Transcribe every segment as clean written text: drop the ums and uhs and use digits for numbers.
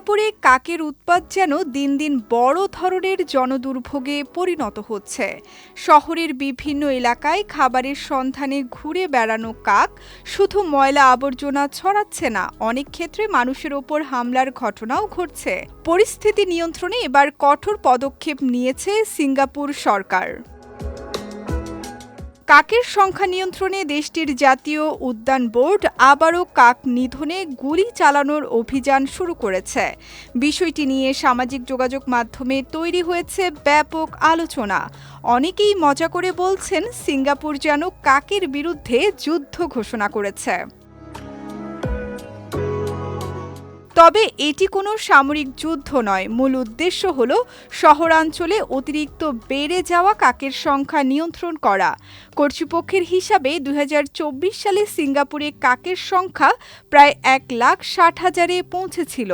সিঙ্গাপুরে কাকের উৎপাত যেন দিন দিন বড় ধরনের জনদুর্ভোগে পরিণত হচ্ছে। শহরের বিভিন্ন এলাকায় খাবারের সন্ধানে ঘুরে বেড়ানো কাক শুধু ময়লা আবর্জনা ছড়াচ্ছে না, অনেক ক্ষেত্রে মানুষের ওপর হামলার ঘটনাও ঘটছে। পরিস্থিতি নিয়ন্ত্রণে এবার কঠোর পদক্ষেপ নিয়েছে সিঙ্গাপুর সরকার। কাকের সংখ্যা নিয়ন্ত্রণে দেশটির জাতীয় উদ্যান বোর্ড আবারও কাক নিধনে গুলি চালানোর অভিযান শুরু করেছে। বিষয়টি নিয়ে সামাজিক যোগাযোগ মাধ্যমে তৈরি হয়েছে ব্যাপক আলোচনা। অনেকেই মজা করে বলছেন, সিঙ্গাপুর যেন কাকের বিরুদ্ধে যুদ্ধ ঘোষণা করেছে। তবে এটি কোনো সামরিক যুদ্ধ নয়। মূল উদ্দেশ্য হল শহরাঞ্চলে অতিরিক্ত বেড়ে যাওয়া কাকের সংখ্যা নিয়ন্ত্রণ করা। কর্তৃপক্ষের হিসাবে ২০২৪ সালে সিঙ্গাপুরে কাকের সংখ্যা প্রায় ১,৬০,০০০-এ পৌঁছেছিল।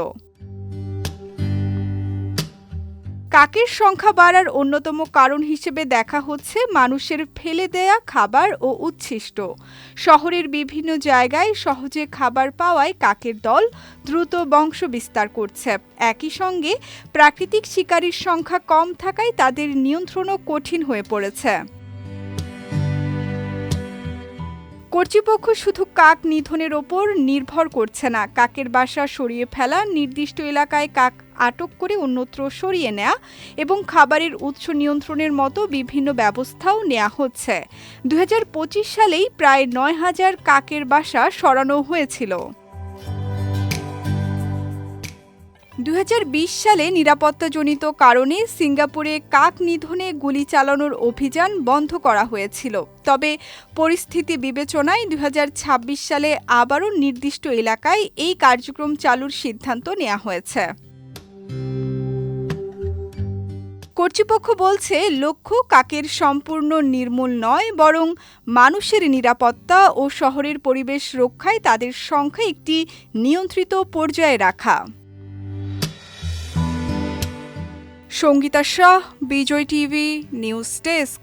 কাকের সংখ্যা বাড়ার অন্যতম কারণ হিসেবে দেখা হচ্ছে মানুষের ফেলে দেয়া খাবার ও উচ্ছিষ্ট। শহরের বিভিন্ন জায়গায় সহজে খাবার পাওয়ায় কাকের দল দ্রুত বংশ বিস্তার করছে। একই সঙ্গে প্রাকৃতিক শিকারীর সংখ্যা কম থাকায় তাদের নিয়ন্ত্রণও কঠিন হয়ে পড়েছে। কর্তৃপক্ষ শুধু কাক নিধনের ওপর নির্ভর করছে না, কাকের বাসা সরিয়ে ফেলা, নির্দিষ্ট এলাকায় কাক আটক করে অন্যত্র সরিয়ে নেওয়া এবং খাবারের উৎস নিয়ন্ত্রণের মতো বিভিন্ন ব্যবস্থাও নেওয়া হচ্ছে। ২০২৫ সালেই প্রায় ৯,০০০ কাকের বাসা সরানো হয়েছিল। ২০২০ সালে নিরাপত্তাজনিত কারণে সিঙ্গাপুরে কাক নিধনে গুলি চালানোর অভিযান বন্ধ করা হয়েছিল। তবে পরিস্থিতি বিবেচনায় ২০২৬ সালে আবারও নির্দিষ্ট এলাকায় এই কার্যক্রম চালুর সিদ্ধান্ত নেওয়া হয়েছে। কর্তৃপক্ষ বলছে, লক্ষ্য কাকের সম্পূর্ণ নির্মূল নয়, বরং মানুষের নিরাপত্তা ও শহরের পরিবেশ রক্ষায় তাদের সংখ্যা একটি নিয়ন্ত্রিত পর্যায়ে রাখা। সঙ্গীতা শাহ, বিজয় টিভি নিউজ ডেস্ক।